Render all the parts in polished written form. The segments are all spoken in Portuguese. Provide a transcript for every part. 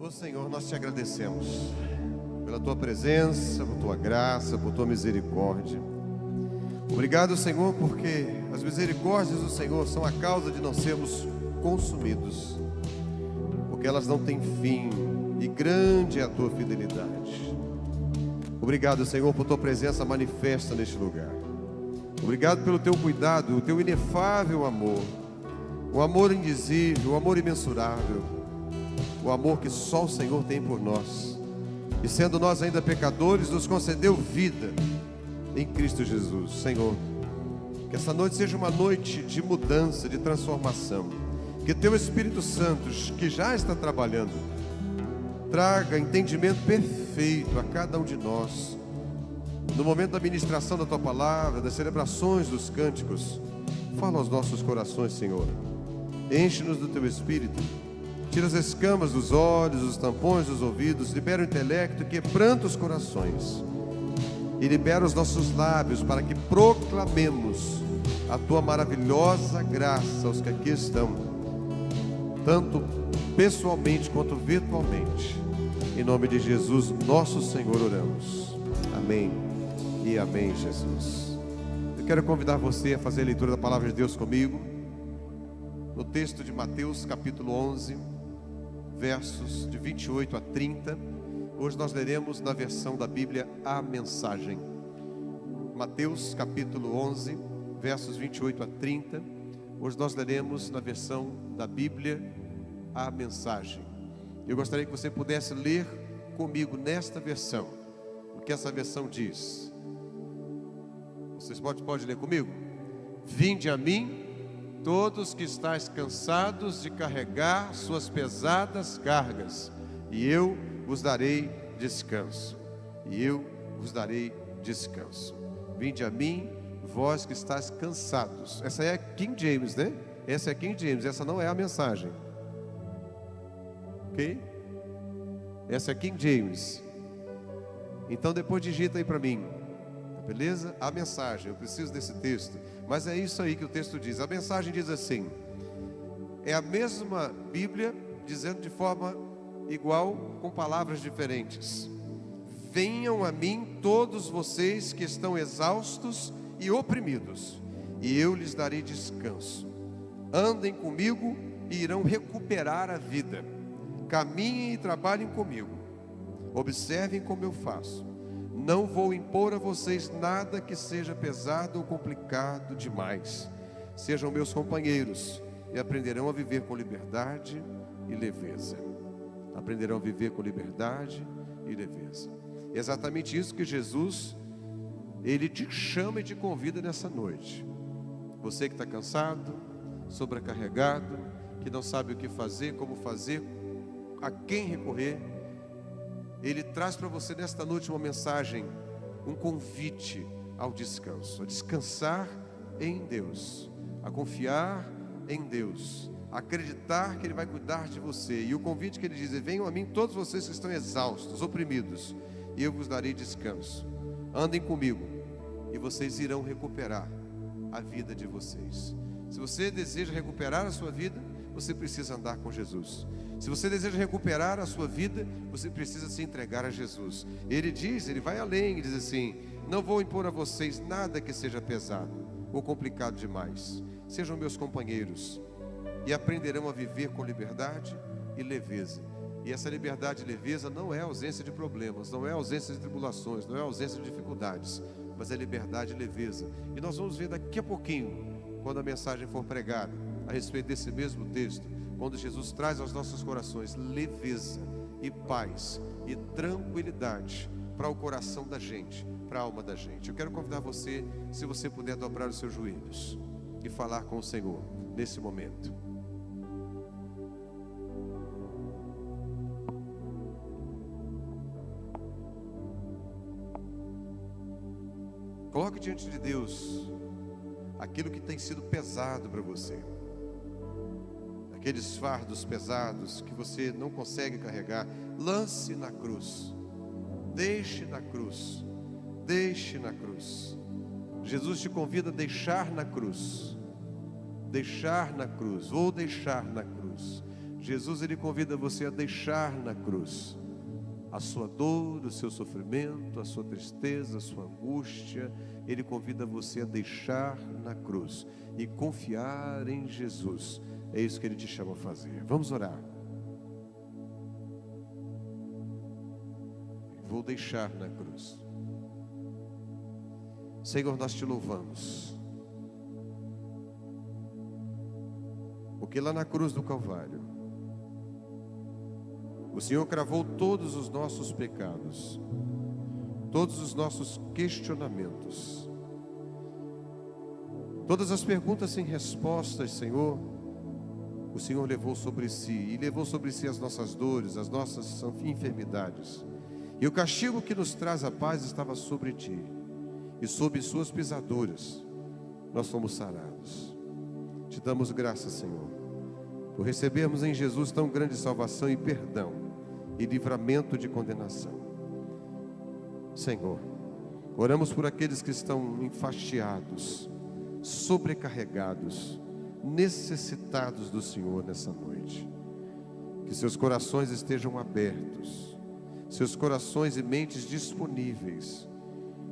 Ô Senhor, nós te agradecemos pela tua presença, por tua graça, por tua misericórdia. Obrigado, Senhor, porque as misericórdias do Senhor são a causa de não sermos consumidos, porque elas não têm fim e grande é a tua fidelidade. Obrigado, Senhor, por tua presença manifesta neste lugar. Obrigado pelo teu cuidado, o teu inefável amor, o amor indizível, o amor imensurável, o amor que só o Senhor tem por nós. E sendo nós ainda pecadores, nos concedeu vida em Cristo Jesus. Senhor, que essa noite seja uma noite de mudança, de transformação. Que teu Espírito Santo, que já está trabalhando, traga entendimento perfeito a cada um de nós. No momento da ministração da tua palavra, das celebrações dos cânticos, fala aos nossos corações, Senhor. Enche-nos do teu Espírito. Tira as escamas dos olhos, os tampões dos ouvidos, libera o intelecto, quebranta os corações e libera os nossos lábios para que proclamemos a tua maravilhosa graça aos que aqui estão, tanto pessoalmente quanto virtualmente. Em nome de Jesus, nosso Senhor, oramos. Amém e amém, Jesus. Eu quero convidar você a fazer a leitura da palavra de Deus comigo, no texto de Mateus capítulo 11, versos de 28 a 30. Hoje nós leremos na versão da Bíblia A Mensagem. Mateus capítulo 11, versos 28 a 30. Hoje nós leremos na versão da Bíblia A Mensagem. Eu gostaria que você pudesse ler comigo nesta versão o que essa versão diz. Vocês podem ler comigo? Vinde a mim, todos que estáis cansados de carregar suas pesadas cargas, e eu vos darei descanso. E eu vos darei descanso. Vinde a mim, vós que estáis cansados. Essa é King James, né? Essa é King James, essa não é a mensagem. Ok? Essa é King James. Então depois digita aí para mim. Beleza? A mensagem, eu preciso desse texto. Mas é isso aí que o texto diz. A mensagem diz assim: é a mesma Bíblia dizendo de forma igual, com palavras diferentes. Venham a mim todos vocês que estão exaustos e oprimidos, e eu lhes darei descanso. Andem comigo e irão recuperar a vida. Caminhem e trabalhem comigo. Observem como eu faço. Não vou impor a vocês nada que seja pesado ou complicado demais. Sejam meus companheiros e aprenderão a viver com liberdade e leveza. Aprenderão a viver com liberdade e leveza. É exatamente isso que Jesus, Ele te chama e te convida nessa noite. Você que está cansado, sobrecarregado, que não sabe o que fazer, como fazer, a quem recorrer, Ele traz para você nesta noite uma mensagem, um convite ao descanso, a descansar em Deus, a confiar em Deus, a acreditar que Ele vai cuidar de você. E o convite que Ele diz é: venham a mim todos vocês que estão exaustos, oprimidos, e eu vos darei descanso. Andem comigo e vocês irão recuperar a vida de vocês. Se você deseja recuperar a sua vida, você precisa andar com Jesus. Se você deseja recuperar a sua vida, você precisa se entregar a Jesus. Ele diz, ele vai além, ele diz assim: não vou impor a vocês nada que seja pesado ou complicado demais. Sejam meus companheiros e aprenderão a viver com liberdade e leveza. E essa liberdade e leveza não é ausência de problemas, não é ausência de tribulações, não é ausência de dificuldades, mas é liberdade e leveza. E nós vamos ver daqui a pouquinho, quando a mensagem for pregada, a respeito desse mesmo texto, quando Jesus traz aos nossos corações leveza e paz e tranquilidade para o coração da gente, para a alma da gente. Eu quero convidar você, se você puder dobrar os seus joelhos e falar com o Senhor nesse momento. Coloque diante de Deus aquilo que tem sido pesado para você. Aqueles fardos pesados que você não consegue carregar, lance na cruz. Deixe na cruz. Deixe na cruz. Jesus te convida a deixar na cruz. Deixar na cruz. Vou deixar na cruz. Jesus, Ele convida você a deixar na cruz a sua dor, o seu sofrimento, a sua tristeza, a sua angústia. Ele convida você a deixar na cruz e confiar em Jesus. É isso que Ele te chama a fazer. Vamos orar. Vou deixar na cruz. Senhor, nós te louvamos, porque lá na cruz do Calvário o Senhor cravou todos os nossos pecados, todos os nossos questionamentos, todas as perguntas sem respostas, Senhor, o Senhor levou sobre si, e levou sobre si as nossas dores, as nossas enfermidades, e o castigo que nos traz a paz estava sobre ti, e sob suas pisaduras nós fomos sarados. Te damos graças, Senhor, por recebermos em Jesus tão grande salvação e perdão e livramento de condenação. Senhor, oramos por aqueles que estão enfastiados, sobrecarregados, necessitados do Senhor nessa noite. Que seus corações estejam abertos, seus corações e mentes disponíveis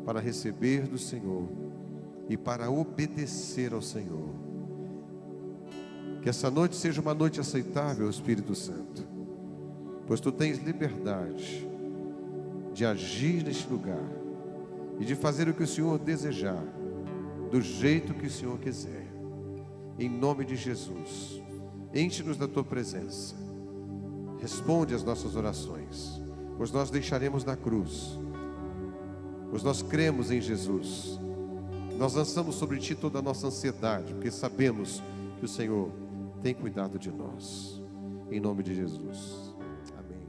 para receber do Senhor e para obedecer ao Senhor. Que essa noite seja uma noite aceitável, Espírito Santo, pois Tu tens liberdade de agir neste lugar e de fazer o que o Senhor desejar, do jeito que o Senhor quiser. Em nome de Jesus, enche-nos da Tua presença, responde às nossas orações, pois nós deixaremos na cruz, pois nós cremos em Jesus. Nós lançamos sobre Ti toda a nossa ansiedade, porque sabemos que o Senhor tem cuidado de nós. Em nome de Jesus. Amém.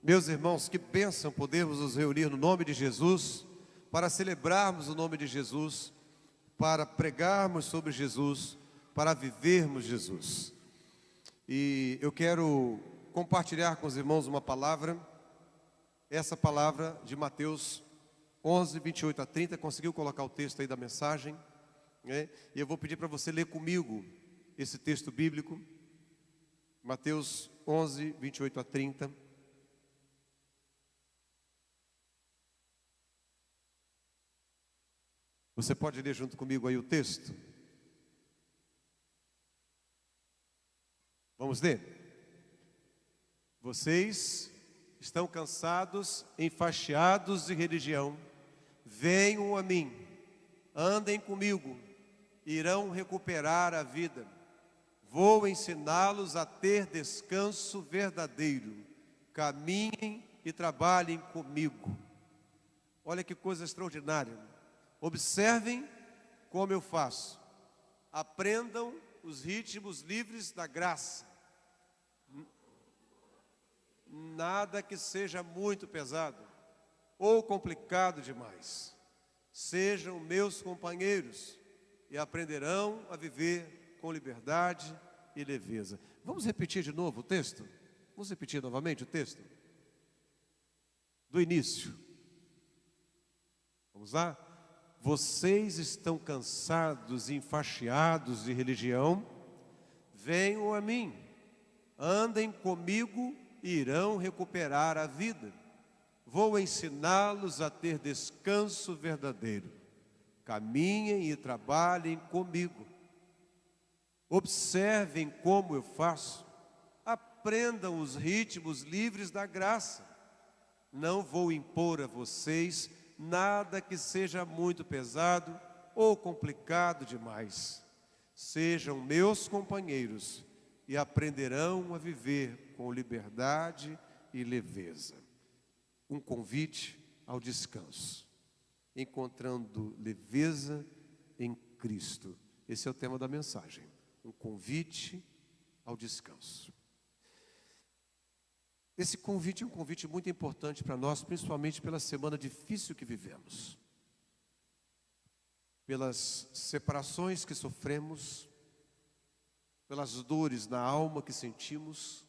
Meus irmãos, que bênção podermos nos reunir no nome de Jesus, para celebrarmos o nome de Jesus, para pregarmos sobre Jesus, para vivermos Jesus. E eu quero compartilhar com os irmãos uma palavra, essa palavra de Mateus 11, 28 a 30, conseguiu colocar o texto aí da mensagem, né? E eu vou pedir para você ler comigo esse texto bíblico, Mateus 11, 28 a 30. Você pode ler junto comigo aí o texto? Vamos ler? Vocês estão cansados, enfastiados de religião, venham a mim, andem comigo, irão recuperar a vida. Vou ensiná-los a ter descanso verdadeiro. Caminhem e trabalhem comigo. Olha que coisa extraordinária. Observem como eu faço. Aprendam os ritmos livres da graça. Nada que seja muito pesado ou complicado demais. Sejam meus companheiros e aprenderão a viver com liberdade e leveza. Vamos repetir de novo o texto? Vamos repetir novamente o texto? Do início. Vamos lá? Vocês estão cansados e enfastiados de religião? Venham a mim, andem comigo e irão recuperar a vida. Vou ensiná-los a ter descanso verdadeiro. Caminhem e trabalhem comigo. Observem como eu faço. Aprendam os ritmos livres da graça. Não vou impor a vocês nada que seja muito pesado ou complicado demais. Sejam meus companheiros e aprenderão a viver com liberdade e leveza. Um convite ao descanso, encontrando leveza em Cristo. Esse é o tema da mensagem. Um convite ao descanso. Esse convite é um convite muito importante para nós, principalmente pela semana difícil que vivemos. Pelas separações que sofremos, pelas dores na alma que sentimos,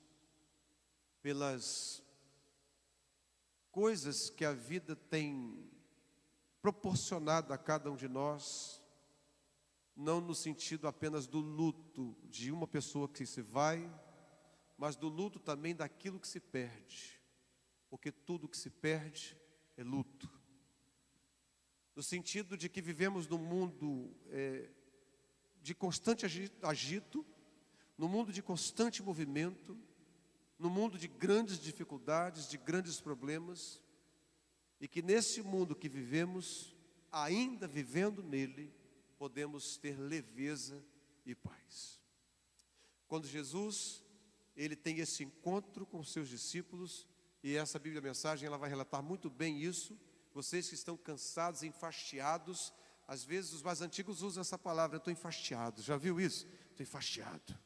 pelas coisas que a vida tem proporcionado a cada um de nós, não no sentido apenas do luto de uma pessoa que se vai, mas do luto também daquilo que se perde, porque tudo que se perde é luto. No sentido de que vivemos num mundo de constante agito, num mundo de constante movimento, num mundo de grandes dificuldades, de grandes problemas, e que nesse mundo que vivemos, ainda vivendo nele, podemos ter leveza e paz. Quando Jesus, ele tem esse encontro com os seus discípulos, e essa Bíblia Mensagem, ela vai relatar muito bem isso. Vocês que estão cansados, enfastiados, às vezes os mais antigos usam essa palavra, estou enfastiado. Já viu isso? Estou enfastiado.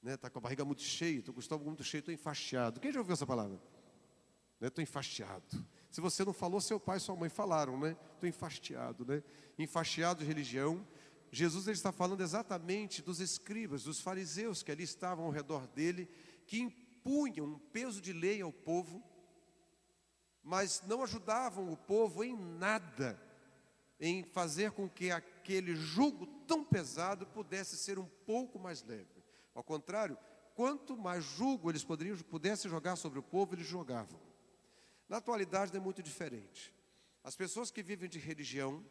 Está com a barriga muito cheia, estou com o estômago muito cheio, estou enfastiado. Quem já ouviu essa palavra? Estou enfastiado. Se você não falou, seu pai e sua mãe falaram, né? Estou enfastiado, né? Enfastiado de religião. Jesus, ele está falando exatamente dos escribas, dos fariseus que ali estavam ao redor dele, que impunham um peso de lei ao povo, mas não ajudavam o povo em nada, em fazer com que aquele jugo tão pesado pudesse ser um pouco mais leve. Ao contrário, quanto mais jugo eles pudessem jogar sobre o povo, eles jogavam. Na atualidade é muito diferente. As pessoas que vivem de religião,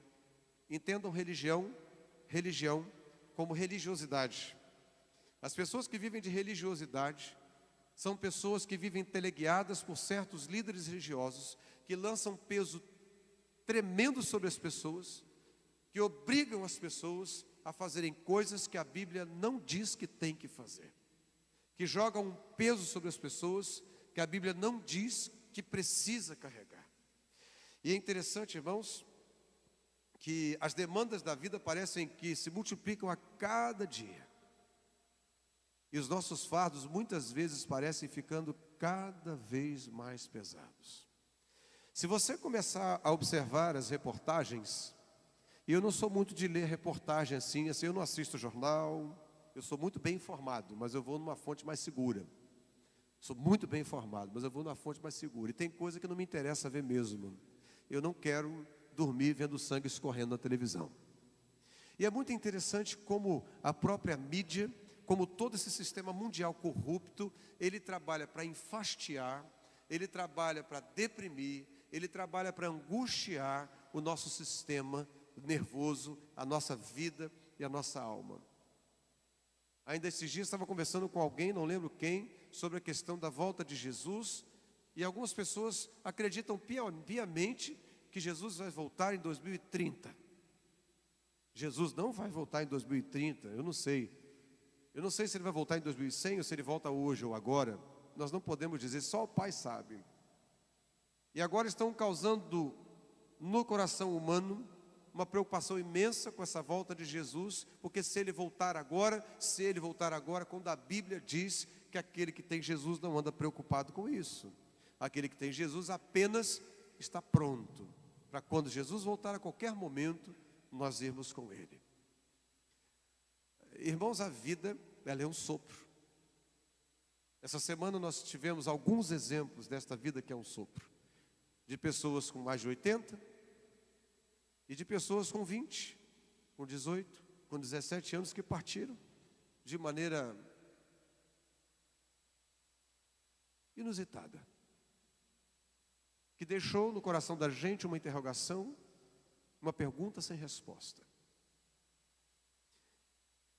entendam religião como religiosidade. As pessoas que vivem de religiosidade são pessoas que vivem teleguiadas por certos líderes religiosos que lançam peso tremendo sobre as pessoas, que obrigam as pessoas a fazerem coisas que a Bíblia não diz que tem que fazer, que jogam um peso sobre as pessoas que a Bíblia não diz que precisa carregar. E é interessante, irmãos, que as demandas da vida parecem que se multiplicam a cada dia. E os nossos fardos muitas vezes parecem ficando cada vez mais pesados. Se você começar a observar as reportagens, e eu não sou muito de ler reportagem assim, eu não assisto jornal, eu sou muito bem informado, mas eu vou numa fonte mais segura. Sou muito bem informado, mas eu vou numa fonte mais segura. E tem coisa que não me interessa ver mesmo. Eu não quero dormir vendo sangue escorrendo na televisão. E é muito interessante como a própria mídia, como todo esse sistema mundial corrupto, ele trabalha para enfastiar, ele trabalha para deprimir, ele trabalha para angustiar o nosso sistema nervoso, a nossa vida e a nossa alma. Ainda esses dias estava conversando com alguém, não lembro quem, sobre a questão da volta de Jesus, e algumas pessoas acreditam piamente que Jesus vai voltar em 2030. Jesus não vai voltar em 2030, eu não sei. Eu não sei se ele vai voltar em 2100 ou se ele volta hoje ou agora. Nós não podemos dizer, só o Pai sabe. E agora estão causando no coração humano uma preocupação imensa com essa volta de Jesus, porque se ele voltar agora, quando a Bíblia diz que aquele que tem Jesus não anda preocupado com isso. Aquele que tem Jesus apenas está pronto para quando Jesus voltar a qualquer momento, nós irmos com ele. Irmãos, a vida, ela é um sopro. Essa semana nós tivemos alguns exemplos desta vida que é um sopro. De pessoas com mais de 80 e de pessoas com 20, com 18, com 17 anos que partiram de maneira inusitada, que deixou no coração da gente uma interrogação, uma pergunta sem resposta.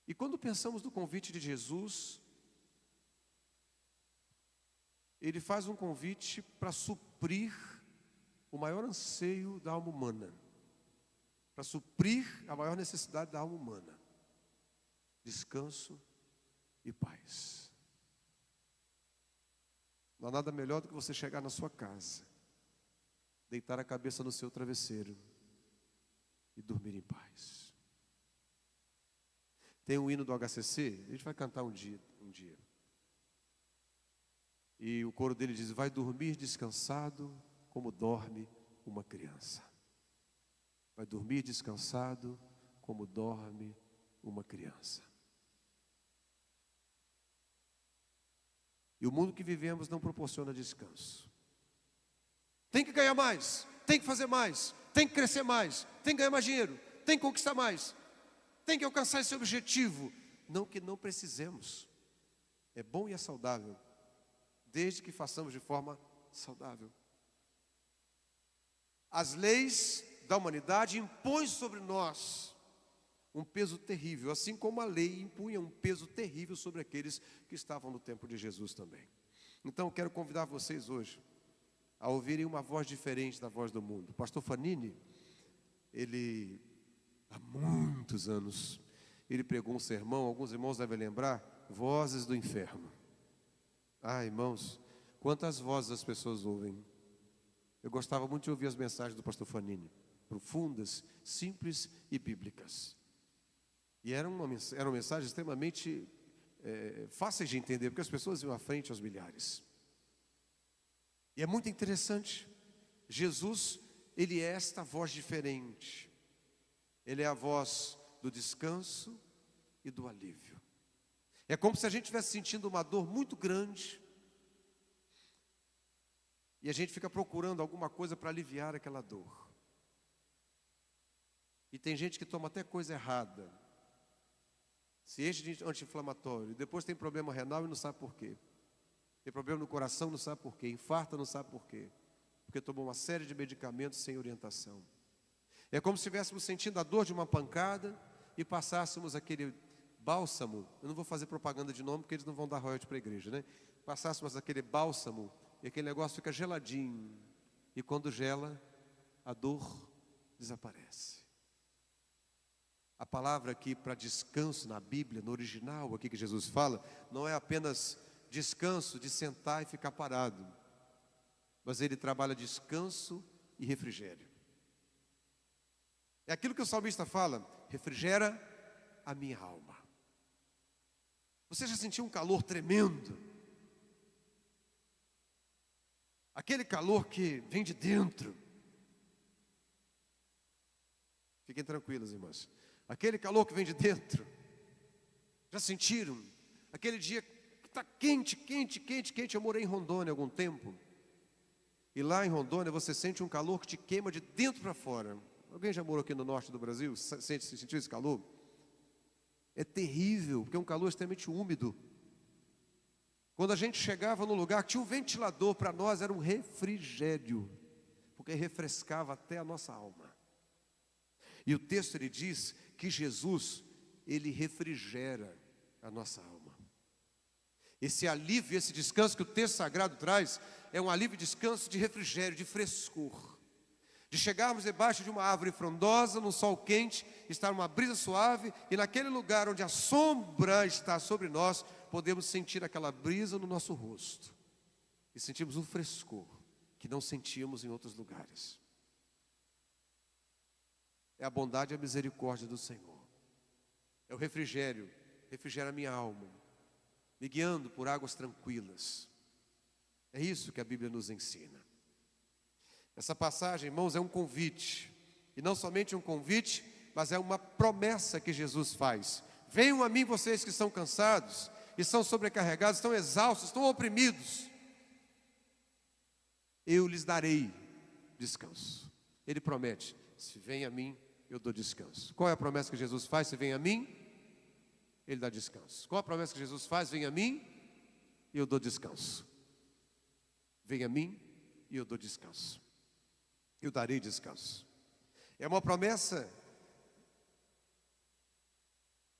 E quando pensamos no convite de Jesus, ele faz um convite para suprir o maior anseio da alma humana, para suprir a maior necessidade da alma humana: descanso e paz. Não há nada melhor do que você chegar na sua casa, deitar a cabeça no seu travesseiro e dormir em paz. Tem um hino do HCC, a gente vai cantar um dia. E o coro dele diz: vai dormir descansado como dorme uma criança. Vai dormir descansado como dorme uma criança. E o mundo que vivemos não proporciona descanso. Tem que ganhar mais, tem que fazer mais, tem que crescer mais, tem que ganhar mais dinheiro, tem que conquistar mais, tem que alcançar esse objetivo. Não que não precisemos. É bom e é saudável desde que façamos de forma saudável. As leis da humanidade impõem sobre nós um peso terrível, assim como a lei impunha um peso terrível sobre aqueles que estavam no tempo de Jesus também. Então, eu quero convidar vocês hoje a ouvirem uma voz diferente da voz do mundo. O pastor Fanini, ele, há muitos anos, ele pregou um sermão, alguns irmãos devem lembrar, Vozes do Inferno. Ah, irmãos, quantas vozes as pessoas ouvem. Eu gostava muito de ouvir as mensagens do pastor Fanini, profundas, simples e bíblicas. E eram mensagens extremamente fáceis de entender, porque as pessoas iam à frente aos milhares. E é muito interessante, Jesus, ele é esta voz diferente. Ele é a voz do descanso e do alívio. É como se a gente estivesse sentindo uma dor muito grande, e a gente fica procurando alguma coisa para aliviar aquela dor. E tem gente que toma até coisa errada, se enche de anti-inflamatório, e depois tem problema renal e não sabe por quê. Tem problema no coração, não sabe por quê. Infarta, não sabe por quê. Porque tomou uma série de medicamentos sem orientação. É como se estivéssemos sentindo a dor de uma pancada e passássemos aquele bálsamo. Eu não vou fazer propaganda de nome, porque eles não vão dar royalties para a igreja, né? Passássemos aquele bálsamo e aquele negócio fica geladinho. E quando gela, a dor desaparece. A palavra aqui para descanso na Bíblia, no original aqui que Jesus fala, não é apenas descanso de sentar e ficar parado, mas ele trabalha descanso e refrigério. É aquilo que o salmista fala, refrigera a minha alma. Você já sentiu um calor tremendo? Aquele calor que vem de dentro. Fiquem tranquilos, irmãos. Aquele calor que vem de dentro. Já sentiram? Aquele dia que está quente, quente, quente, quente. Eu morei em Rondônia há algum tempo. E lá em Rondônia você sente um calor que te queima de dentro para fora. Alguém já morou aqui no norte do Brasil? Sentiu esse calor? É terrível, porque é um calor extremamente úmido. Quando a gente chegava no lugar, tinha um ventilador, para nós era um refrigério, porque refrescava até a nossa alma. E o texto ele diz que Jesus, ele refrigera a nossa alma. Esse alívio, esse descanso que o texto sagrado traz, é um alívio e descanso de refrigério, de frescor. De chegarmos debaixo de uma árvore frondosa, num sol quente, estar uma brisa suave, e naquele lugar onde a sombra está sobre nós, podemos sentir aquela brisa no nosso rosto. E sentimos um frescor que não sentíamos em outros lugares. É a bondade e a misericórdia do Senhor. É o refrigério, refrigera a minha alma, me guiando por águas tranquilas. É isso que a Bíblia nos ensina. Essa passagem, irmãos, é um convite. E não somente um convite, mas é uma promessa que Jesus faz. Venham a mim vocês que estão cansados, e estão sobrecarregados, estão exaustos, estão oprimidos. Eu lhes darei descanso. Ele promete, se vem a mim, eu dou descanso. Qual é a promessa que Jesus faz? Se vem a mim, Ele dá descanso. Qual a promessa que Jesus faz? Vem a mim e eu dou descanso. Vem a mim e eu dou descanso. Eu darei descanso. É uma promessa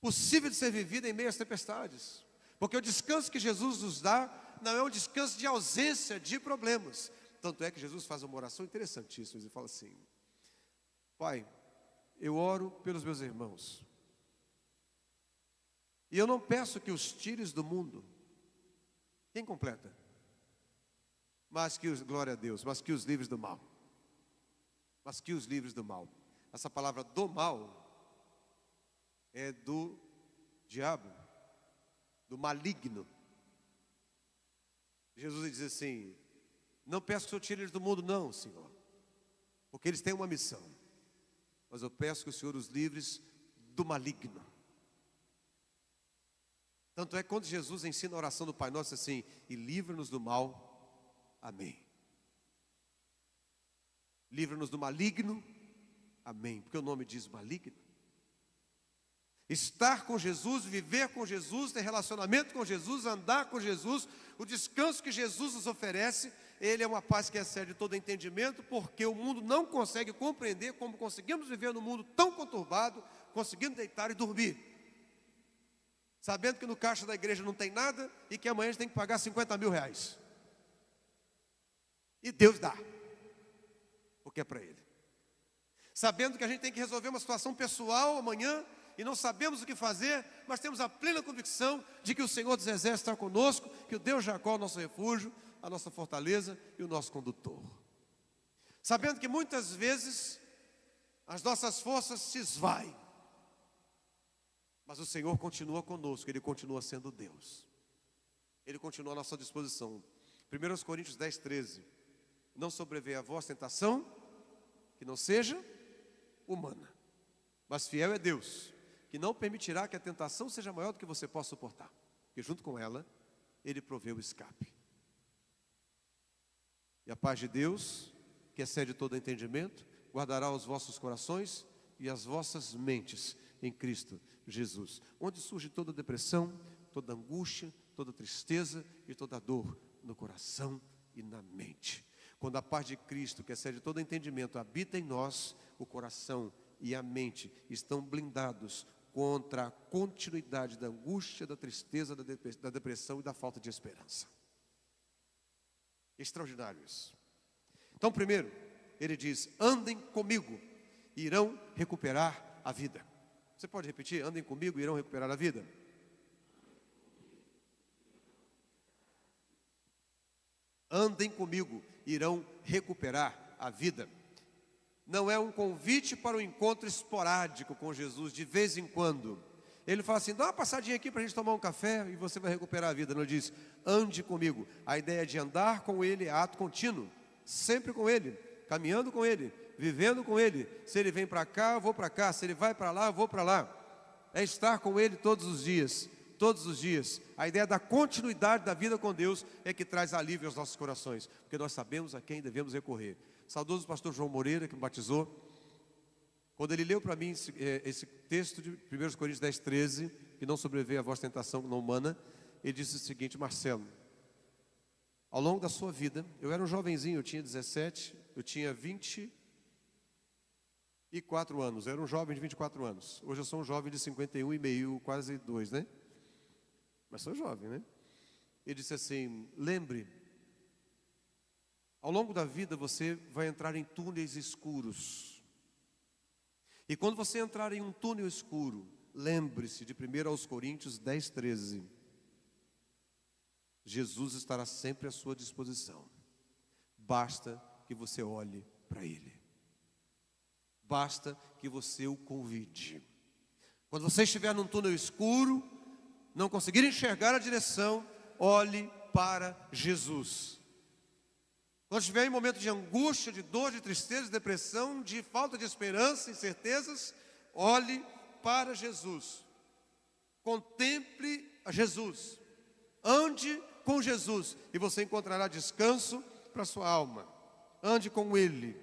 possível de ser vivida em meio às tempestades. Porque o descanso que Jesus nos dá não é um descanso de ausência de problemas. Tanto é que Jesus faz uma oração interessantíssima. Ele fala assim: Pai, eu oro pelos meus irmãos, e eu não peço que os tires do mundo. Quem completa? Mas que os, glória a Deus, mas que os livres do mal. Mas que os livres do mal. Essa palavra do mal é do diabo, do maligno. Jesus diz assim: não peço que o Senhor tire eles do mundo, não, Senhor, porque eles têm uma missão. Mas eu peço que o Senhor os livres do maligno. Tanto é que quando Jesus ensina a oração do Pai Nosso assim: e livra-nos do mal, amém. Livra-nos do maligno, amém. Porque o nome diz maligno. Estar com Jesus, viver com Jesus, ter relacionamento com Jesus, andar com Jesus, o descanso que Jesus nos oferece, ele é uma paz que excede todo entendimento, porque o mundo não consegue compreender como conseguimos viver num mundo tão conturbado, conseguindo deitar e dormir, sabendo que no caixa da igreja não tem nada e que amanhã a gente tem que pagar 50 mil reais. E Deus dá, porque é para Ele. Sabendo que a gente tem que resolver uma situação pessoal amanhã e não sabemos o que fazer, mas temos a plena convicção de que o Senhor dos Exércitos está conosco, que o Deus Jacó é o nosso refúgio, a nossa fortaleza e o nosso condutor. Sabendo que muitas vezes as nossas forças se esvaem, mas o Senhor continua conosco, Ele continua sendo Deus. Ele continua à nossa disposição. 1 Coríntios 10, 13. Não sobreveia a vós tentação que não seja humana, mas fiel é Deus, que não permitirá que a tentação seja maior do que você possa suportar, porque junto com ela, Ele provê o escape. E a paz de Deus, que excede todo entendimento, guardará os vossos corações e as vossas mentes em Cristo Jesus. Onde surge toda depressão, toda angústia, toda tristeza e toda dor no coração e na mente. Quando a paz de Cristo, que excede todo entendimento, habita em nós, o coração e a mente estão blindados contra a continuidade da angústia, da tristeza, da depressão e da falta de esperança. Extraordinário isso. Então, primeiro, ele diz: andem comigo, e irão recuperar a vida. Você pode repetir? Andem comigo, e irão recuperar a vida. Andem comigo, irão recuperar a vida. Não é um convite para um encontro esporádico com Jesus, de vez em quando. Ele fala assim: dá uma passadinha aqui para a gente tomar um café e você vai recuperar a vida. Não, ele diz: ande comigo. A ideia de andar com Ele é ato contínuo, sempre com Ele, caminhando com Ele, vivendo com Ele. Se Ele vem para cá, eu vou para cá. Se Ele vai para lá, eu vou para lá. É estar com Ele todos os dias. Todos os dias. A ideia da continuidade da vida com Deus é que traz alívio aos nossos corações, porque nós sabemos a quem devemos recorrer. Saudoso pastor João Moreira, que me batizou, quando ele leu para mim esse texto de 1 Coríntios 10, 13, que não sobreveio a vossa tentação não humana, ele disse o seguinte: Marcelo, ao longo da sua vida, eu era um jovenzinho, eu tinha 17, eu tinha 24 anos, eu era um jovem de 24 anos, hoje eu sou um jovem de 51 e meio, quase 2, né? Mas sou jovem, né? Ele disse assim: lembre, ao longo da vida você vai entrar em túneis escuros. E quando você entrar em um túnel escuro, lembre-se de 1 Coríntios 10, 13. Jesus estará sempre à sua disposição. Basta que você olhe para Ele. Basta que você o convide. Quando você estiver num túnel escuro, não conseguir enxergar a direção, olhe para Jesus. Quando estiver em momento de angústia, de dor, de tristeza, de depressão, de falta de esperança, incertezas, olhe para Jesus. Contemple a Jesus. Ande com Jesus e você encontrará descanso para a sua alma. Ande com Ele.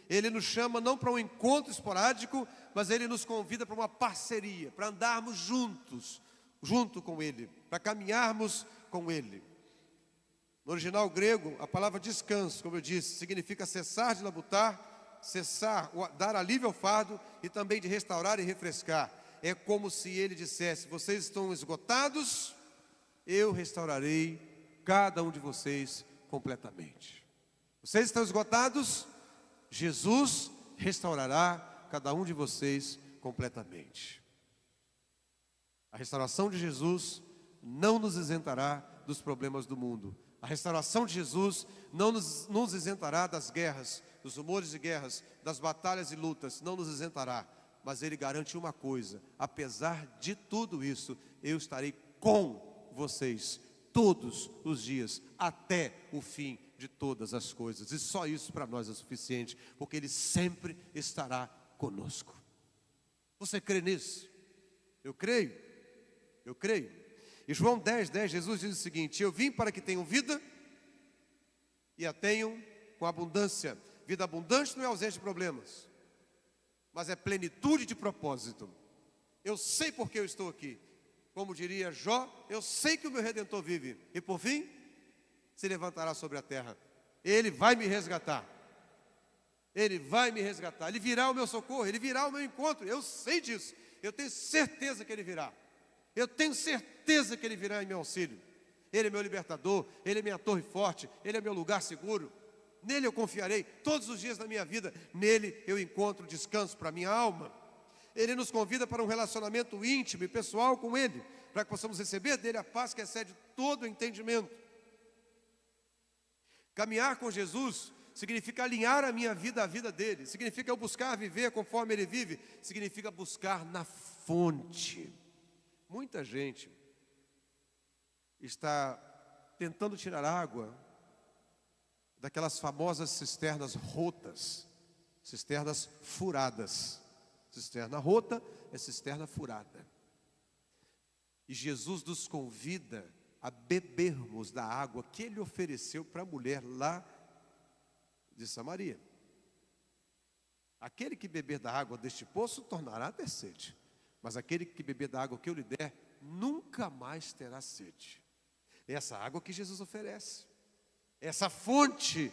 Ele nos chama não para um encontro esporádico, mas Ele nos convida para uma parceria, para andarmos juntos, junto com Ele, para caminharmos com Ele. No original grego, a palavra descanso, como eu disse, significa cessar de labutar, cessar, dar alívio ao fardo e também de restaurar e refrescar. É como se Ele dissesse: vocês estão esgotados, eu restaurarei cada um de vocês completamente. Vocês estão esgotados, Jesus restaurará cada um de vocês completamente. A restauração de Jesus não nos isentará dos problemas do mundo. A restauração de Jesus não nos isentará das guerras, dos rumores de guerras, das batalhas e lutas, não nos isentará. Mas Ele garante uma coisa: apesar de tudo isso, eu estarei com vocês todos os dias, até o fim de todas as coisas. E só isso para nós é suficiente, porque Ele sempre estará conosco. Você crê nisso? Eu creio. Eu creio. Em João 10, 10, Jesus diz o seguinte: eu vim para que tenham vida e a tenham com abundância. Vida abundante não é ausência de problemas, mas é plenitude de propósito. Eu sei porque eu estou aqui. Como diria Jó, eu sei que o meu Redentor vive. E por fim, se levantará sobre a terra. Ele vai me resgatar. Ele vai me resgatar. Ele virá o meu socorro. Ele virá o meu encontro. Eu sei disso. Eu tenho certeza que Ele virá. Eu tenho certeza que Ele virá em meu auxílio. Ele é meu libertador. Ele é minha torre forte. Ele é meu lugar seguro. Nele eu confiarei todos os dias da minha vida. Nele eu encontro descanso para a minha alma. Ele nos convida para um relacionamento íntimo e pessoal com Ele, para que possamos receber dele a paz que excede todo o entendimento. Caminhar com Jesus significa alinhar a minha vida à vida dele, significa eu buscar viver conforme ele vive, significa buscar na fonte. Muita gente está tentando tirar água daquelas famosas cisternas rotas, cisternas furadas. Cisterna rota é cisterna furada. E Jesus nos convida a bebermos da água que Ele ofereceu para a mulher lá de Samaria. Aquele que beber da água deste poço tornará a ter sede, mas aquele que beber da água que eu lhe der, nunca mais terá sede. É essa água que Jesus oferece, essa fonte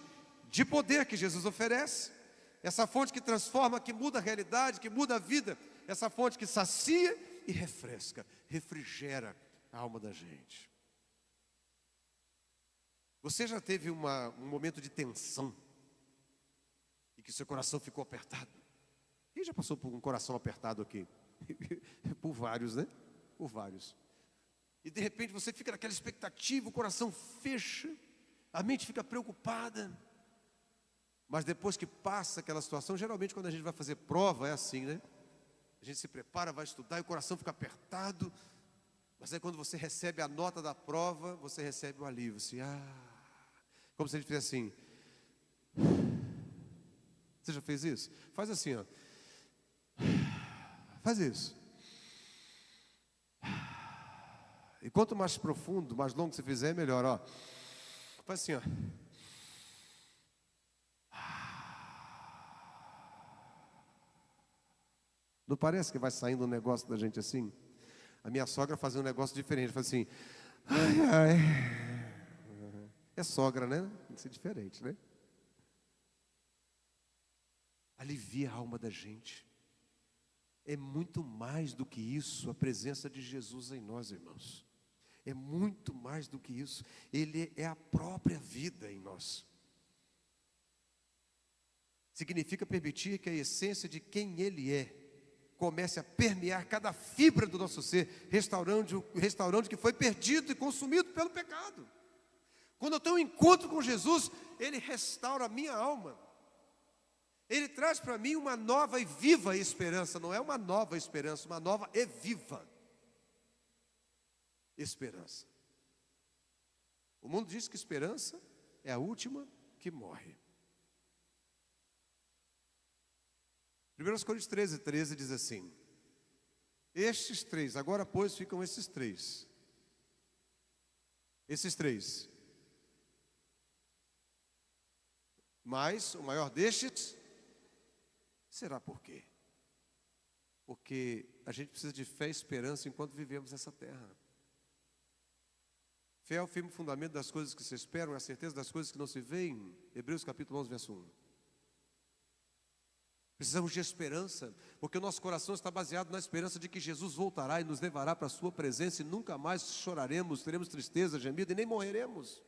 de poder que Jesus oferece, essa fonte que transforma, que muda a realidade, que muda a vida, essa fonte que sacia e refresca, refrigera a alma da gente. Você já teve um momento de tensão e que seu coração ficou apertado? Quem já passou por um coração apertado aqui? Por vários, né? Por vários. E de repente você fica naquela expectativa, o coração fecha, a mente fica preocupada. Mas depois que passa aquela situação, geralmente quando a gente vai fazer prova é assim, né? A gente se prepara, vai estudar e o coração fica apertado. Mas aí quando você recebe a nota da prova, você recebe o alívio, assim, como se a gente fizesse assim. Você já fez isso? Faz assim, ó. Faz isso. E quanto mais profundo, mais longo você fizer, melhor, ó. Faz assim, ó. Não parece que vai saindo um negócio da gente assim? A minha sogra fazia um negócio diferente, fazia assim, ai, ai. É sogra, né? Tem que ser diferente, né? Alivia a alma da gente. É muito mais do que isso, a presença de Jesus em nós, irmãos. É muito mais do que isso. Ele é a própria vida em nós. Significa permitir que a essência de quem Ele é comece a permear cada fibra do nosso ser, restaurando o que foi perdido e consumido pelo pecado. Quando eu tenho um encontro com Jesus, Ele restaura a minha alma. Ele traz para mim uma nova e viva esperança. Não é uma nova esperança, uma nova e viva esperança. O mundo diz que esperança é a última que morre. 1 Coríntios 13 diz assim: estes três, agora pois ficam esses três. Esses três. Mas o maior destes será por quê? Porque a gente precisa de fé e esperança enquanto vivemos nessa terra. Fé é o firme fundamento das coisas que se esperam, é a certeza das coisas que não se veem. Hebreus capítulo 11, verso 1. Precisamos de esperança, porque o nosso coração está baseado na esperança de que Jesus voltará e nos levará para a sua presença e nunca mais choraremos, teremos tristeza, gemido e nem morreremos.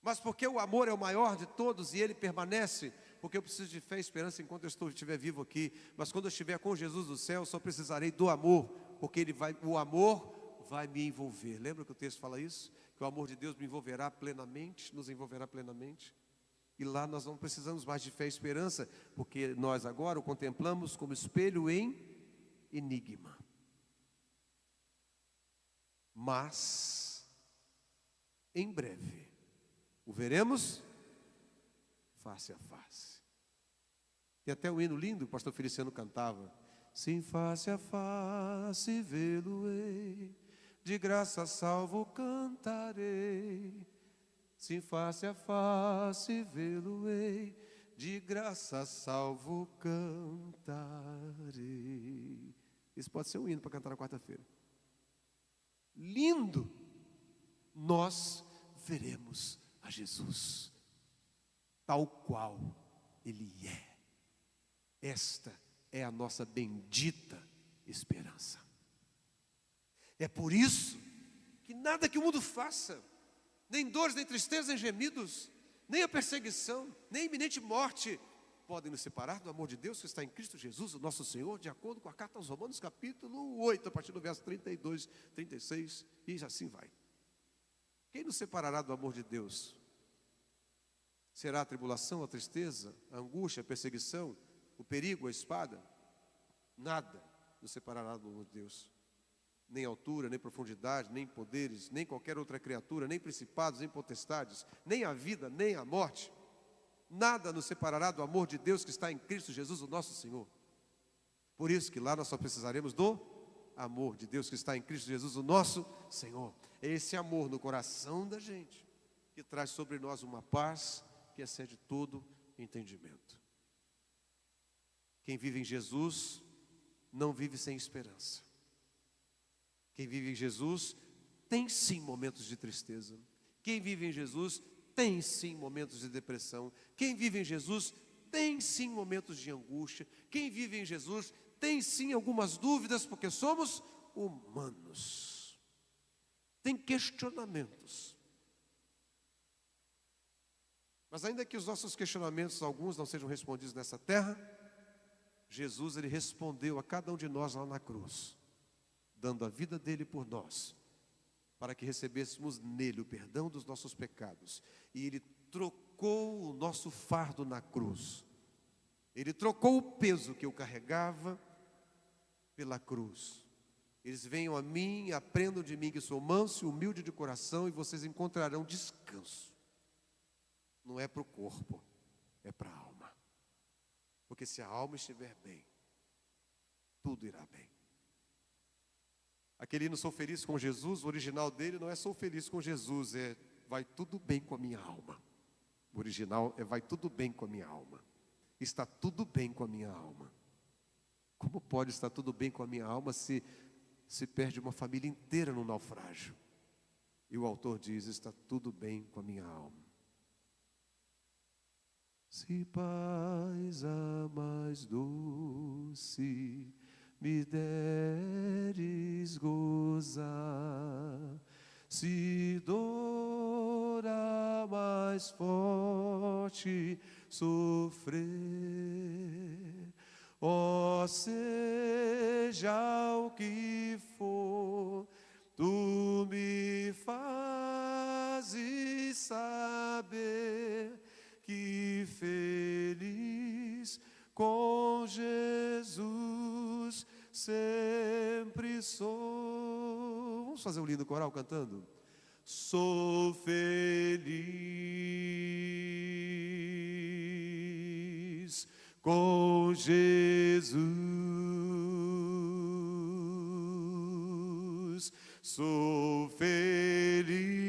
Mas porque o amor é o maior de todos e ele permanece, porque eu preciso de fé e esperança enquanto eu estiver vivo aqui. Mas quando eu estiver com Jesus no céu, só precisarei do amor, porque o amor vai me envolver. Lembra que o texto fala isso? Que o amor de Deus me envolverá plenamente, nos envolverá plenamente. E lá nós não precisamos mais de fé e esperança, porque nós agora o contemplamos como espelho em enigma. Mas, em breve, o veremos face a face. Tem até um hino lindo que o pastor Feliciano cantava. Sim, face a face vê-lo-ei, de graça salvo cantarei. Sim, face a face vê-lo-ei, de graça salvo cantarei. Isso pode ser um hino para cantar na quarta-feira. Lindo! Nós veremos a Jesus, tal qual Ele é. Esta é a nossa bendita esperança. É por isso que nada que o mundo faça, nem dores, nem tristeza, nem gemidos, nem a perseguição, nem a iminente morte, podem nos separar do amor de Deus que está em Cristo Jesus, o nosso Senhor, de acordo com a carta aos Romanos, capítulo 8, a partir do verso 32, 36, e assim vai. Quem nos separará do amor de Deus? Será a tribulação, a tristeza, a angústia, a perseguição, o perigo, a espada? Nada nos separará do amor de Deus. Nem altura, nem profundidade, nem poderes, nem qualquer outra criatura, nem principados, nem potestades, nem a vida, nem a morte. Nada nos separará do amor de Deus que está em Cristo Jesus, o nosso Senhor. Por isso que lá nós só precisaremos do amor de Deus que está em Cristo Jesus, o nosso Senhor. É esse amor no coração da gente que traz sobre nós uma paz que excede todo entendimento. Quem vive em Jesus não vive sem esperança. Quem vive em Jesus tem sim momentos de tristeza. Quem vive em Jesus tem sim momentos de depressão. Quem vive em Jesus tem sim momentos de angústia. Quem vive em Jesus tem sim algumas dúvidas, porque somos humanos. Tem questionamentos. Mas ainda que os nossos questionamentos, alguns não sejam respondidos nessa terra, Jesus, Ele respondeu a cada um de nós lá na cruz, dando a vida dele por nós, para que recebêssemos nele o perdão dos nossos pecados. E Ele trocou o nosso fardo na cruz. Ele trocou o peso que eu carregava pela cruz. Eles venham a mim, aprendam de mim que sou manso e humilde de coração, e vocês encontrarão descanso. Não é para o corpo, é para a alma. Porque se a alma estiver bem, tudo irá bem. Aquele hino Sou Feliz com Jesus, o original dele não é Sou Feliz com Jesus, é Vai tudo bem com a minha alma. O original é Vai tudo bem com a minha alma. Está tudo bem com a minha alma. Como pode estar tudo bem com a minha alma se perde uma família inteira no naufrágio? E o autor diz, está tudo bem com a minha alma. Se paz a mais doce me deres gozar, se dor a mais forte sofrer, ó seja o que for, tu me fazes saber que feliz com Jesus sempre sou. Vamos fazer um lindo coral cantando? Sou feliz com Jesus. Sou feliz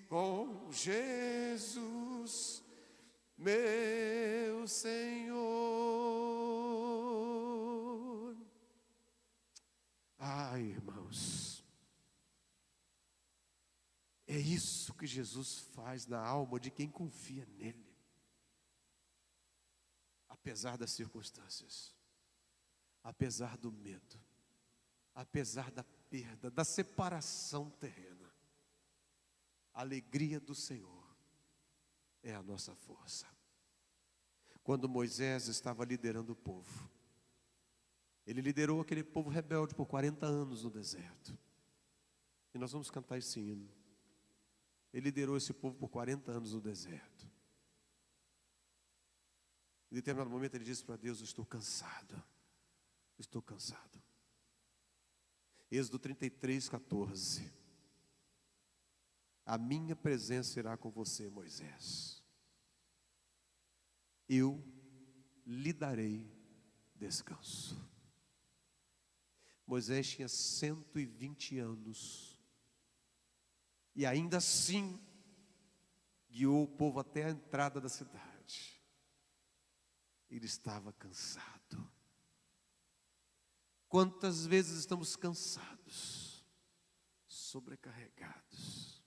com Jesus, meu Senhor. Ai, irmãos, é isso que Jesus faz na alma de quem confia nele, apesar das circunstâncias, apesar do medo, apesar da perda, da separação terrena. A alegria do Senhor é a nossa força. Quando Moisés estava liderando o povo, ele liderou aquele povo rebelde por 40 anos no deserto. E nós vamos cantar esse hino. Ele liderou esse povo por 40 anos no deserto. Em determinado momento ele disse para Deus, eu estou cansado. Estou cansado. Êxodo 33, 14. A minha presença irá com você, Moisés. Eu lhe darei descanso. Moisés tinha 120 anos. E ainda assim, guiou o povo até a entrada da cidade. ele estava cansado. Quantas vezes estamos cansados, sobrecarregados,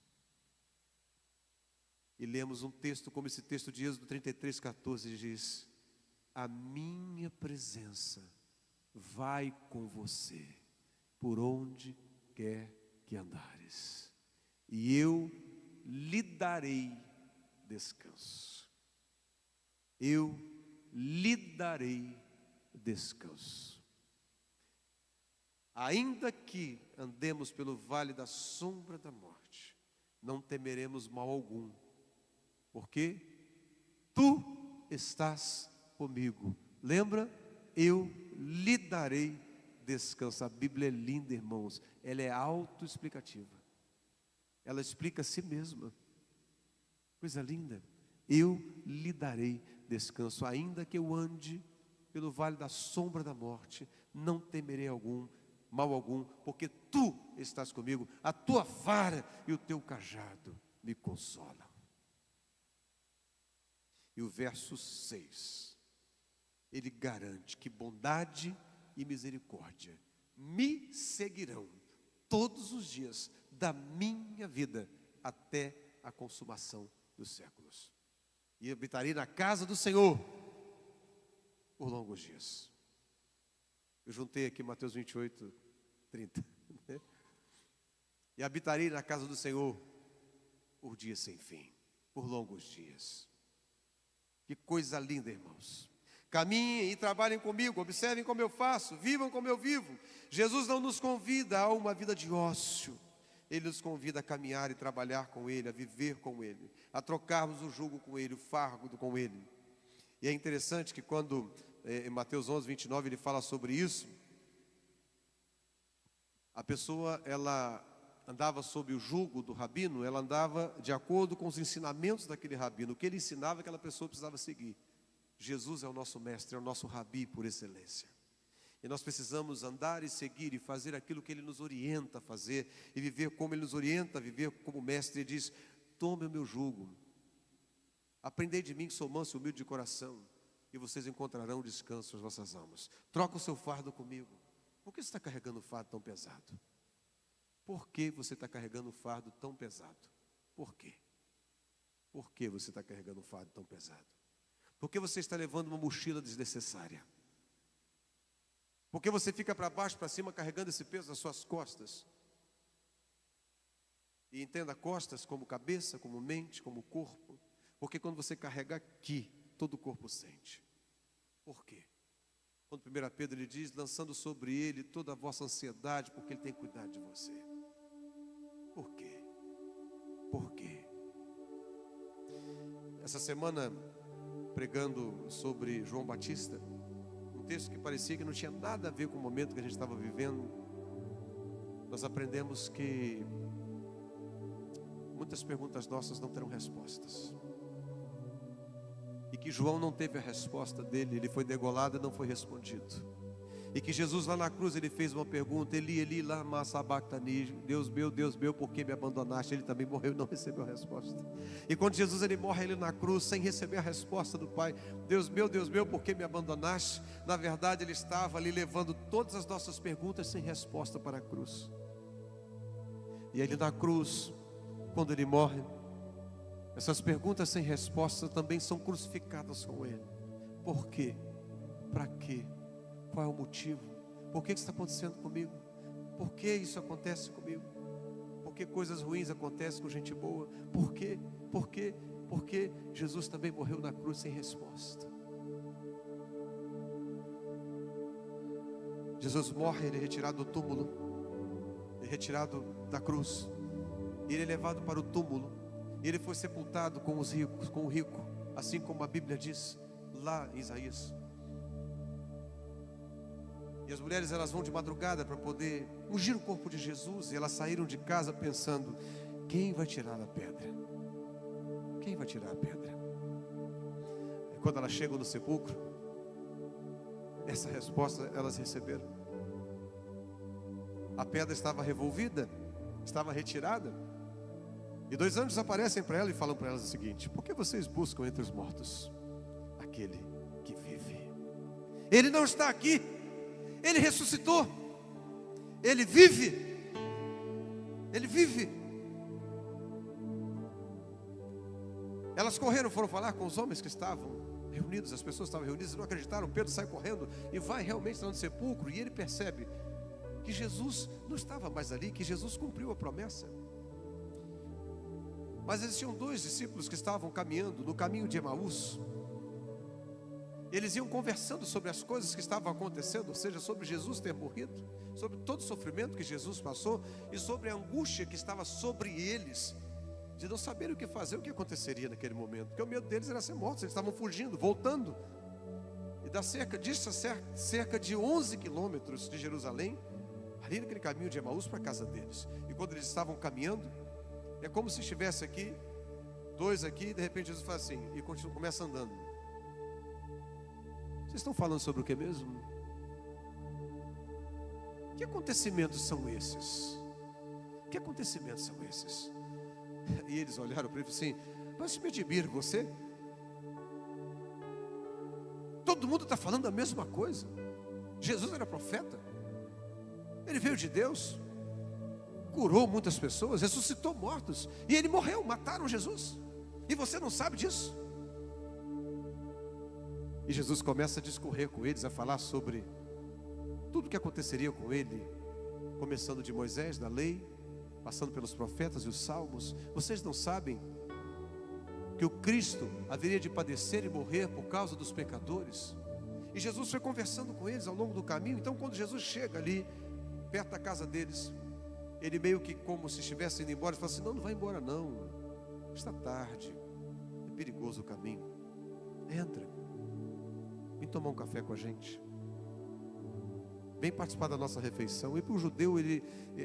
e lemos um texto como esse texto de Êxodo 33:14, diz: a minha presença vai com você por onde quer que andares, e eu lhe darei descanso. Eu lhe darei descanso. Ainda que andemos pelo vale da sombra da morte, não temeremos mal algum, porque tu estás comigo. Lembra? Eu lhe darei descanso. A Bíblia é linda, irmãos. Ela é autoexplicativa. Ela explica a si mesma. Coisa linda. Eu lhe darei descanso. Ainda que eu ande pelo vale da sombra da morte, não temerei mal algum, porque tu estás comigo. A tua vara e o teu cajado me consolam. E o verso 6, ele garante que bondade e misericórdia me seguirão todos os dias da minha vida até a consumação dos séculos. E habitarei na casa do Senhor por longos dias. Eu juntei aqui Mateus 28:30. E habitarei na casa do Senhor por dias sem fim, por longos dias. Que coisa linda, irmãos. Caminhem e trabalhem comigo, observem como eu faço, vivam como eu vivo. Jesus não nos convida a uma vida de ócio. Ele nos convida a caminhar e trabalhar com Ele, a viver com Ele, a trocarmos o jugo com Ele, o fardo com Ele. E é interessante que quando em Mateus 11:29 ele fala sobre isso, a pessoa, ela andava sob o jugo do rabino, ela andava de acordo com os ensinamentos daquele rabino. O que ele ensinava, aquela pessoa precisava seguir. Jesus é o nosso mestre, é o nosso rabi por excelência. E nós precisamos andar e seguir e fazer aquilo que Ele nos orienta a fazer, e viver como Ele nos orienta a viver como mestre. Ele diz: tome o meu jugo, aprendei de mim que sou manso e humilde de coração, e vocês encontrarão descanso às vossas almas. Troca o seu fardo comigo. Por que você está carregando um fardo tão pesado? Por que você está carregando um fardo tão pesado? Por quê? Por que você está carregando um fardo tão pesado? Por que você está levando uma mochila desnecessária? Por que você fica para baixo, para cima, carregando esse peso nas suas costas? E entenda costas como cabeça, como mente, como corpo. Porque quando você carrega aqui, todo o corpo sente. Por quê? Quando 1 Pedro ele diz: lançando sobre Ele toda a vossa ansiedade, porque Ele tem cuidado de você. Por quê? Por quê? Essa semana, pregando sobre João Batista, um texto que parecia que não tinha nada a ver com o momento que a gente estava vivendo, nós aprendemos que muitas perguntas nossas não terão respostas, e que João não teve a resposta dele, ele foi degolado e não foi respondido. E que Jesus lá na cruz, ele fez uma pergunta: Eli, Eli, lama sabachthani, Deus meu, por que me abandonaste? Ele também morreu e não recebeu a resposta. E quando Jesus ele morre ele na cruz, sem receber a resposta do Pai, Deus meu, por que me abandonaste? Na verdade ele estava ali levando todas as nossas perguntas sem resposta para a cruz. E ele na cruz, quando ele morre, essas perguntas sem resposta também são crucificadas com ele. Por quê? Para quê? Qual é o motivo? Por que isso está acontecendo comigo? Por que isso acontece comigo? Por que coisas ruins acontecem com gente boa? Por quê? Por quê? Porque Jesus também morreu na cruz sem resposta. Jesus morre, ele é retirado do túmulo, ele é retirado da cruz, ele é levado para o túmulo, e ele foi sepultado com os ricos, com o rico, assim como a Bíblia diz lá em Isaías. E as mulheres elas vão de madrugada para poder ungir o corpo de Jesus, e elas saíram de casa pensando: quem vai tirar a pedra? Quem vai tirar a pedra? E quando elas chegam no sepulcro, essa resposta elas receberam. A pedra estava revolvida, estava retirada, e 2 anjos aparecem para ela e falam para elas o seguinte: por que vocês buscam entre os mortos aquele que vive? Ele não está aqui. Ele ressuscitou. Ele vive. Ele vive. Elas correram, foram falar com os homens que estavam reunidos. As pessoas estavam reunidas e não acreditaram. Pedro sai correndo e vai realmente no sepulcro. E ele percebe que Jesus não estava mais ali, que Jesus cumpriu a promessa. Mas existiam 2 discípulos que estavam caminhando no caminho de Emaús. Eles iam conversando sobre as coisas que estavam acontecendo, ou seja, sobre Jesus ter morrido, sobre todo o sofrimento que Jesus passou e sobre a angústia que estava sobre eles, de não saber o que fazer, o que aconteceria naquele momento, porque o medo deles era ser mortos. Eles estavam fugindo, voltando, e da cerca de 11 quilômetros de Jerusalém, ali naquele caminho de Emaús para a casa deles. E quando eles estavam caminhando, é como se estivesse aqui, 2 aqui, e de repente Jesus faz assim, e começa andando. Vocês estão falando sobre o que mesmo? Que acontecimentos são esses? Que acontecimentos são esses? E eles olharam para ele e falaram assim: mas me admira, você? Todo mundo está falando a mesma coisa. Jesus era profeta. Ele veio de Deus, curou muitas pessoas, ressuscitou mortos, e ele morreu, mataram Jesus, e você não sabe disso? E Jesus começa a discorrer com eles, a falar sobre tudo o que aconteceria com ele, começando de Moisés, da lei, passando pelos profetas e os salmos. Vocês não sabem que o Cristo haveria de padecer e morrer por causa dos pecadores? E Jesus foi conversando com eles ao longo do caminho. Então quando Jesus chega ali, perto da casa deles, ele meio que como se estivesse indo embora, ele fala assim: não vai embora não, está tarde, é perigoso o caminho, entra, vem tomar um café com a gente, vem participar da nossa refeição. E para o judeu,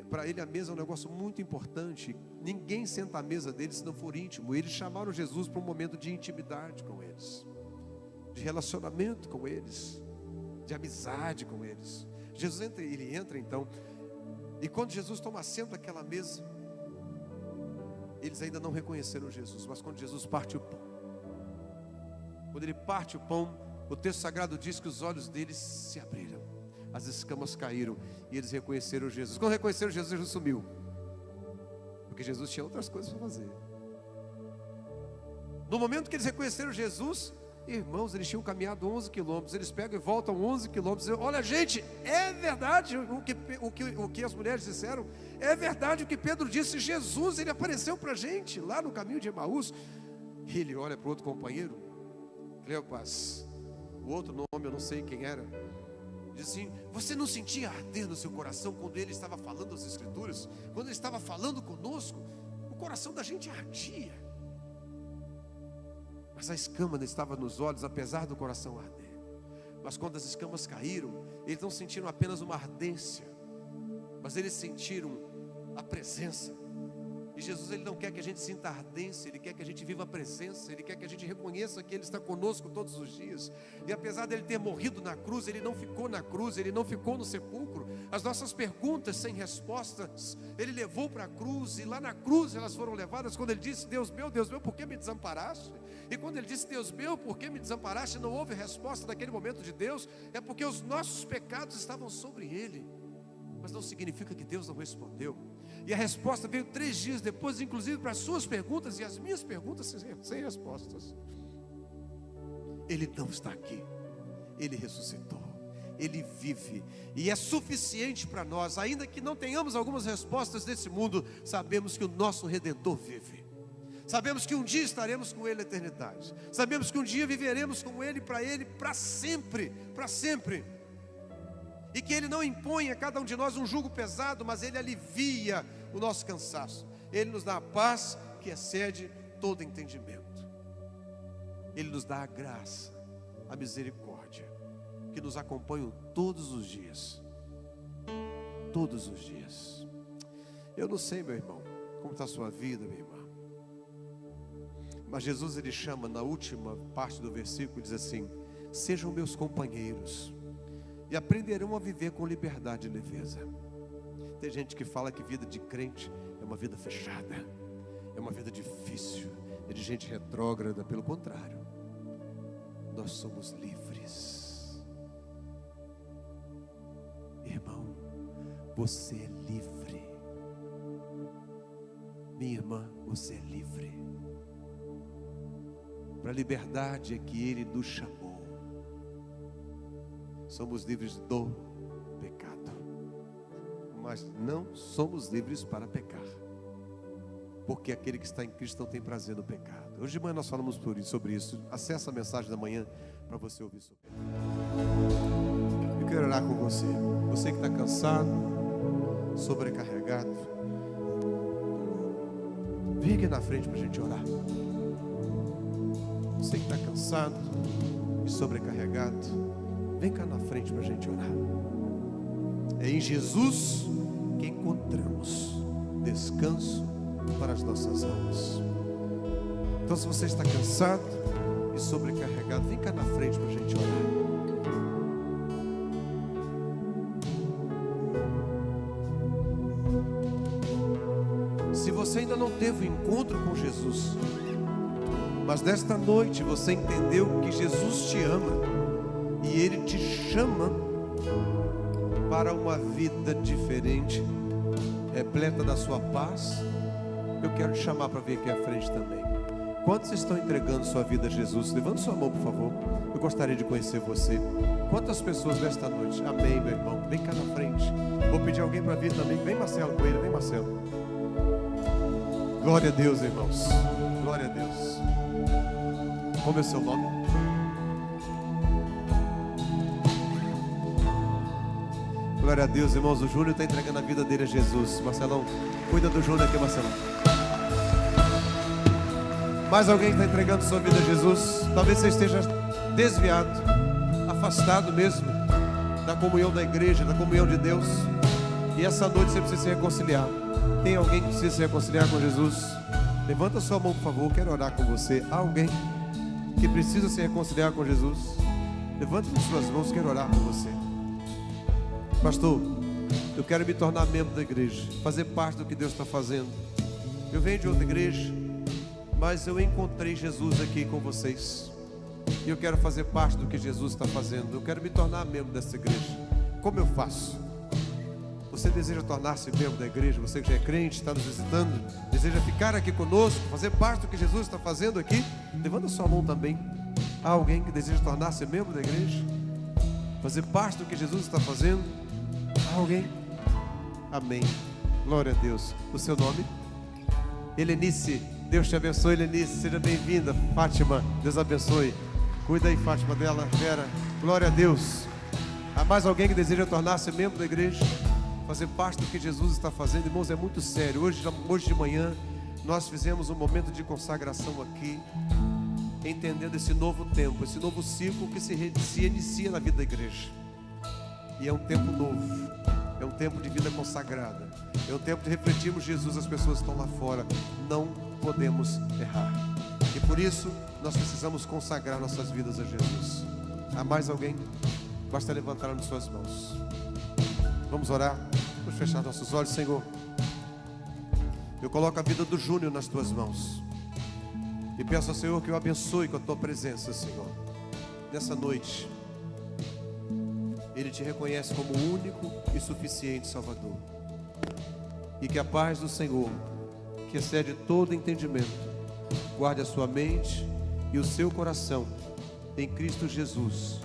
para ele a mesa é um negócio muito importante. Ninguém senta à mesa deles se não for íntimo. Eles chamaram Jesus para um momento de intimidade com eles, de relacionamento com eles, de amizade com eles. Jesus entra então, e quando Jesus toma assento naquela mesa, eles ainda não reconheceram Jesus. Mas quando Jesus parte o pão, quando ele parte o pão, o texto sagrado diz que os olhos deles se abriram, as escamas caíram, e eles reconheceram Jesus. Quando reconheceram Jesus, Jesus sumiu, porque Jesus tinha outras coisas para fazer. No momento que eles reconheceram Jesus, irmãos, eles tinham caminhado 11 quilômetros, eles pegam e voltam 11 quilômetros, olha gente, é verdade o que as mulheres disseram, é verdade o que Pedro disse, Jesus, ele apareceu para a gente, lá no caminho de Emaús. E ele olha para o outro companheiro, Cleopas, o outro nome eu não sei quem era, diz assim: você não sentia arder no seu coração quando ele estava falando as Escrituras? Quando ele estava falando conosco, o coração da gente ardia. Mas a escama não estava nos olhos, apesar do coração arder. Mas quando as escamas caíram, eles não sentiram apenas uma ardência, mas eles sentiram a presença. E Jesus, ele não quer que a gente sinta ardência, ele quer que a gente viva a presença, ele quer que a gente reconheça que ele está conosco todos os dias. E apesar dele ter morrido na cruz, ele não ficou na cruz, ele não ficou no sepulcro. As nossas perguntas sem respostas, ele levou para a cruz, e lá na cruz elas foram levadas. Quando ele disse: Deus meu, por que me desamparaste? E quando ele disse: Deus meu, por que me desamparaste? Não houve resposta naquele momento de Deus, é porque os nossos pecados estavam sobre ele. Mas não significa que Deus não respondeu. E a resposta veio 3 dias depois, inclusive para as suas perguntas e as minhas perguntas sem respostas. Ele não está aqui, ele ressuscitou, ele vive, e é suficiente para nós. Ainda que não tenhamos algumas respostas desse mundo, sabemos que o nosso Redentor vive. Sabemos que um dia estaremos com ele na eternidade. Sabemos que um dia viveremos com ele, para sempre, para sempre. E que ele não impõe a cada um de nós um jugo pesado, mas ele alivia o nosso cansaço. Ele nos dá a paz que excede todo entendimento. Ele nos dá a graça, a misericórdia, que nos acompanham todos os dias. Todos os dias. Eu não sei, meu irmão, como está a sua vida, minha irmã, mas Jesus, ele chama na última parte do versículo, diz assim: sejam meus companheiros, e aprenderão a viver com liberdade e leveza. Tem gente que fala que vida de crente é uma vida fechada, é uma vida difícil, é de gente retrógrada. Pelo contrário, nós somos livres. você é livre. Minha irmã, você é livre. Para a liberdade é que Ele nos chamou. Somos livres do pecado, mas não somos livres para pecar, porque aquele que está em Cristo não tem prazer no pecado. Hoje de manhã nós falamos sobre isso. Acesse a mensagem da manhã para você ouvir sobre isso. Eu quero orar com você. Você que está cansado, sobrecarregado, vem aqui na frente para a gente orar. Você que está cansado e sobrecarregado, vem cá na frente para a gente orar. É em Jesus que encontramos descanso para as nossas almas. Então, se você está cansado e sobrecarregado, vem cá na frente para a gente orar. Se você ainda não teve um encontro com Jesus, mas nesta noite você entendeu que Jesus te ama e Ele te chama para uma vida diferente, repleta da sua paz, eu quero te chamar para vir aqui à frente também. Quantos estão entregando sua vida a Jesus? Levante sua mão, por favor. Eu gostaria de conhecer você. Quantas pessoas nesta noite? Amém, meu irmão. Vem cá na frente. Vou pedir alguém para vir também. Vem, Marcelo, com ele. Vem, Marcelo. Glória a Deus, irmãos. Glória a Deus. Como é o seu nome? Glória a Deus, irmãos. O Júnior está entregando a vida dele a Jesus. Marcelão, cuida do Júnior aqui, Marcelão. Mais alguém está entregando sua vida a Jesus? Talvez você esteja desviado, afastado mesmo da comunhão da igreja, da comunhão de Deus. E essa noite você precisa se reconciliar. Tem alguém que precisa se reconciliar com Jesus? Levanta sua mão, por favor. Quero orar com você. Há alguém que precisa se reconciliar com Jesus? Levante as suas mãos. Quero orar com você. Pastor, eu quero me tornar membro da igreja, fazer parte do que Deus está fazendo. Eu venho de outra igreja, mas eu encontrei Jesus aqui com vocês, e eu quero fazer parte do que Jesus está fazendo. Eu quero me tornar membro dessa igreja. Como eu faço? Você deseja tornar-se membro da igreja? Você que já é crente, está nos visitando, deseja ficar aqui conosco, fazer parte do que Jesus está fazendo aqui? Levanta sua mão também. Há alguém que deseja tornar-se membro da igreja? Fazer parte do que Jesus está fazendo? Há alguém? Amém. Glória a Deus. O seu nome? Helenice. Deus te abençoe, Helenice. Seja bem-vinda. Fátima, Deus abençoe. Cuida aí, Fátima, dela. Vera. Glória a Deus. Há mais alguém que deseja tornar-se membro da igreja? Fazer parte do que Jesus está fazendo? Irmãos, é muito sério. Hoje de manhã nós fizemos um momento de consagração aqui, entendendo esse novo tempo, esse novo ciclo que se inicia na vida da igreja. E é um tempo novo, é um tempo de vida consagrada, é um tempo de refletirmos Jesus. As pessoas que estão lá fora, não podemos errar, e por isso nós precisamos consagrar nossas vidas a Jesus. Há mais alguém? Basta levantar as suas mãos. Vamos orar. Vamos fechar nossos olhos. Senhor, eu coloco a vida do Júnior nas tuas mãos e peço ao Senhor que o abençoe com a tua presença, Senhor. Nessa noite Ele te reconhece como o único e suficiente Salvador, e que a paz do Senhor, que excede todo entendimento, guarde a sua mente e o seu coração em Cristo Jesus.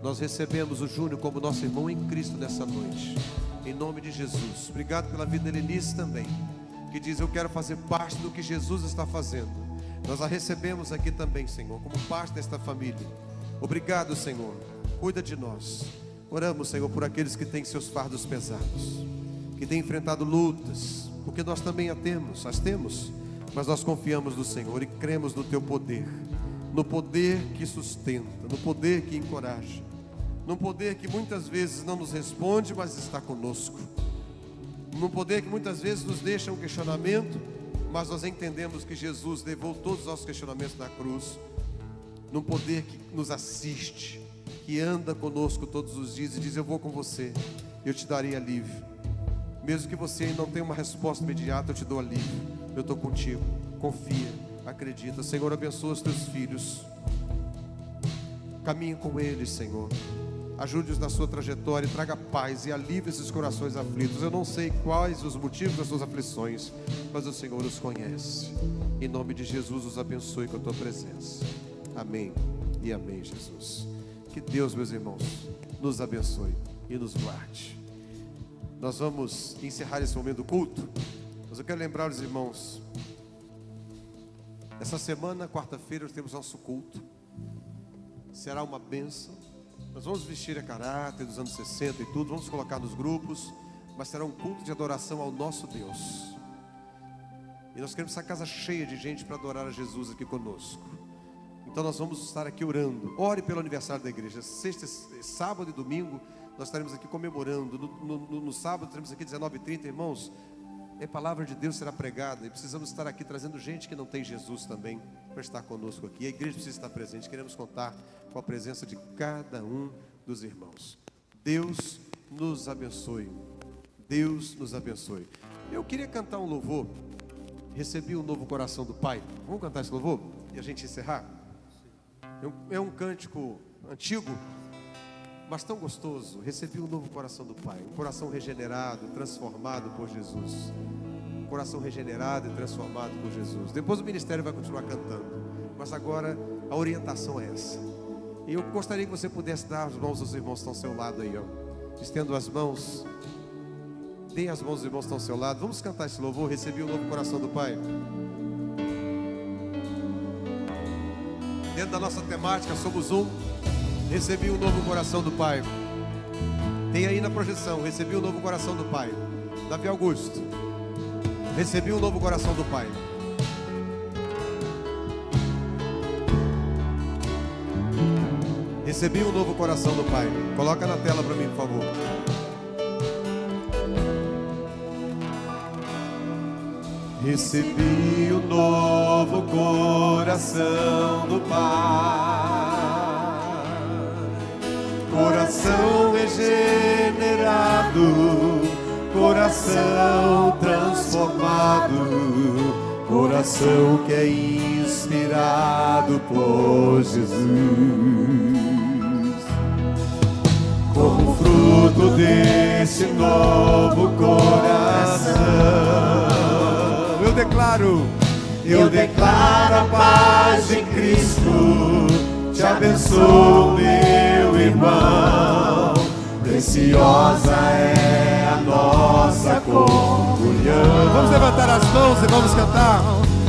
Nós recebemos o Júnior como nosso irmão em Cristo nessa noite, em nome de Jesus. Obrigado pela vida de Helenice também, que diz: eu quero fazer parte do que Jesus está fazendo. Nós a recebemos aqui também, Senhor, como parte desta família. Obrigado, Senhor. Cuida de nós. Oramos, Senhor, por aqueles que têm seus fardos pesados, que têm enfrentado lutas, porque nós também as temos, mas nós confiamos no Senhor e cremos no Teu poder, no poder que sustenta, no poder que encoraja, no poder que muitas vezes não nos responde, mas está conosco, no poder que muitas vezes nos deixa um questionamento, mas nós entendemos que Jesus levou todos os nossos questionamentos na cruz, num poder que nos assiste, que anda conosco todos os dias e diz: eu vou com você, eu te darei alívio. Mesmo que você não tenha uma resposta imediata, eu te dou alívio. Eu estou contigo. Confia, acredita. Senhor, abençoa os teus filhos. Caminha com eles, Senhor. Ajude-os na sua trajetória e traga paz e alívie esses corações aflitos. Eu não sei quais os motivos das suas aflições, mas o Senhor os conhece. Em nome de Jesus, os abençoe com a tua presença. Amém e amém, Jesus. Que Deus, meus irmãos, nos abençoe e nos guarde. Nós vamos encerrar esse momento do culto, mas eu quero lembrar os irmãos, essa semana, quarta-feira, nós temos nosso culto. Será uma bênção. Nós vamos vestir a caráter dos anos 60 e tudo, vamos colocar nos grupos, mas será um culto de adoração ao nosso Deus. E nós queremos essa casa cheia de gente para adorar a Jesus aqui conosco. Então nós vamos estar aqui orando. Ore pelo aniversário da igreja. Sexta, sábado e domingo nós estaremos aqui comemorando. No sábado estaremos aqui 19h30, irmãos. A palavra de Deus será pregada e precisamos estar aqui trazendo gente que não tem Jesus também para estar conosco aqui. A igreja precisa estar presente. Queremos contar com a presença de cada um dos irmãos. Deus nos abençoe. Deus nos abençoe. Eu queria cantar um louvor. Recebi um novo coração do Pai. Vamos cantar esse louvor e a gente encerrar? É um cântico antigo, mas tão gostoso. Recebi um novo coração do Pai. Um coração regenerado, transformado por Jesus. Um coração regenerado e transformado por Jesus. Depois o ministério vai continuar cantando, mas agora a orientação é essa. E eu gostaria que você pudesse dar as mãos aos irmãos que estão ao seu lado aí, ó. Estendo as mãos. Deem as mãos aos irmãos que estão ao seu lado. Vamos cantar esse louvor. Recebi um novo coração do Pai. Dentro da nossa temática, somos um. Recebi um novo coração do Pai. Tem aí na projeção. Recebi um novo coração do Pai. Davi Augusto. Recebi um novo coração do Pai. Recebi um novo coração do Pai. Coloca na tela para mim, por favor. Recebi um novo coração do Pai, coração regenerado, coração transformado, coração que é inspirado por Jesus. Como fruto desse novo coração, eu declaro a paz de Cristo. Te abençoo, meu irmão. Preciosa é a nossa comunhão. Vamos levantar as mãos e vamos cantar.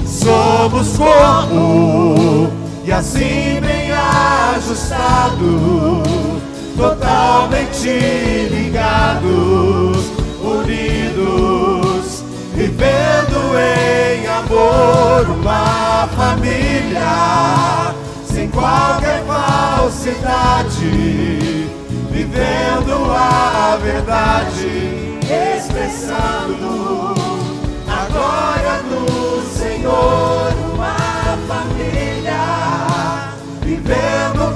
Somos corpo e assim bem ajustado, totalmente ligados, unidos, vivendo em amor, uma família, sem qualquer falsidade, vivendo a verdade, expressando a glória do Senhor, uma família, vivendo o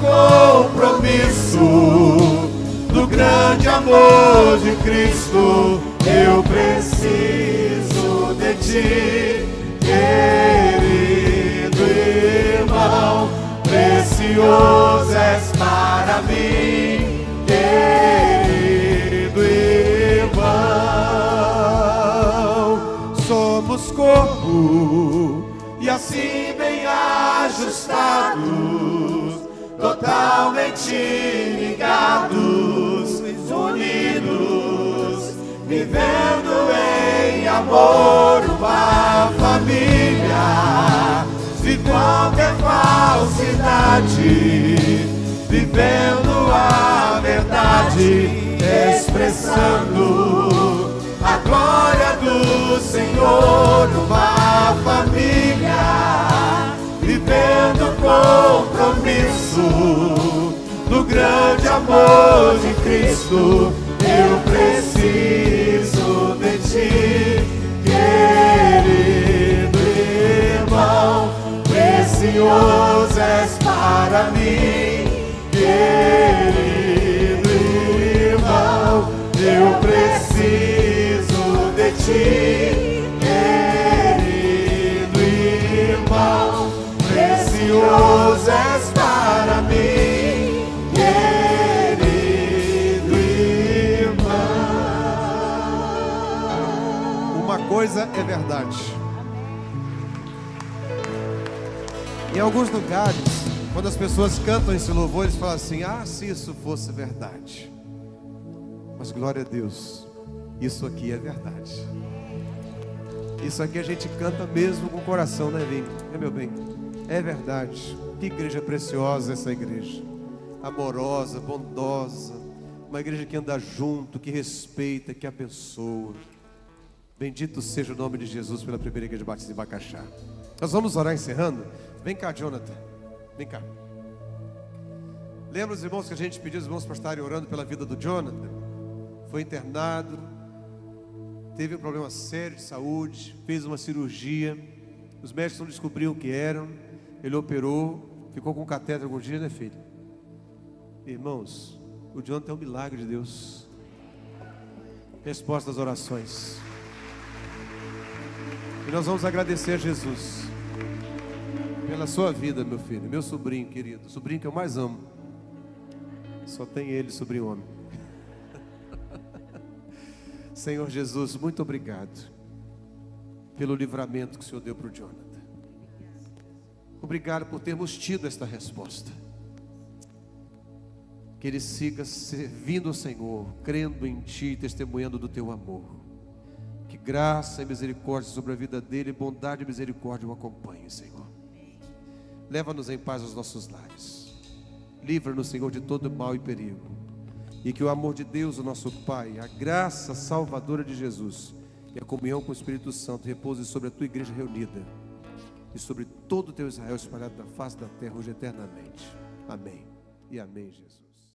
compromisso do grande amor de Cristo. Eu preciso de ti, querido irmão, precioso és para mim, querido irmão. Somos corpo e assim bem ajustados, totalmente ligados, unidos, vivendo em amor, uma família, sem qualquer falsidade, vivendo a verdade, expressando a glória do Senhor, uma família, vivendo o compromisso do grande amor de Cristo. Eu preciso de ti, querido irmão, precioso és para mim, querido irmão. Eu preciso de ti, querido irmão, precioso és para mim, querido coisa é verdade. Em alguns lugares, quando as pessoas cantam esse louvor, eles falam assim: ah, se isso fosse verdade. Mas glória a Deus, isso aqui é verdade. Isso aqui a gente canta mesmo com o coração, né, Vinho? É, meu bem? É verdade. Que igreja preciosa essa igreja. Amorosa, bondosa. Uma igreja que anda junto, que respeita, que abençoa. Bendito seja o nome de Jesus pela primeira igreja batista de Bacaxá. Nós vamos orar encerrando. Vem cá, Jonathan. Vem cá. Lembra os irmãos que a gente pediu os irmãos para estarem orando pela vida do Jonathan? Foi internado, teve um problema sério de saúde, fez uma cirurgia. Os médicos não descobriram o que eram. Ele operou, ficou com catéter alguns dias, né, filho? Irmãos, o Jonathan é um milagre de Deus. Resposta às orações. E nós vamos agradecer a Jesus pela sua vida, meu filho, meu sobrinho querido, o sobrinho que eu mais amo. Só tem ele, sobrinho homem. Senhor Jesus, muito obrigado pelo livramento que o Senhor deu para o Jonathan. Obrigado por termos tido esta resposta. Que ele siga servindo ao Senhor, crendo em Ti, testemunhando do Teu amor. Que graça e misericórdia sobre a vida dele, bondade e misericórdia o acompanhem, Senhor. Leva-nos em paz aos nossos lares. Livra-nos, Senhor, de todo mal e perigo. E que o amor de Deus, o nosso Pai, a graça salvadora de Jesus e a comunhão com o Espírito Santo repouse sobre a Tua igreja reunida e sobre todo o Teu Israel espalhado na face da terra hoje eternamente. Amém e amém, Jesus.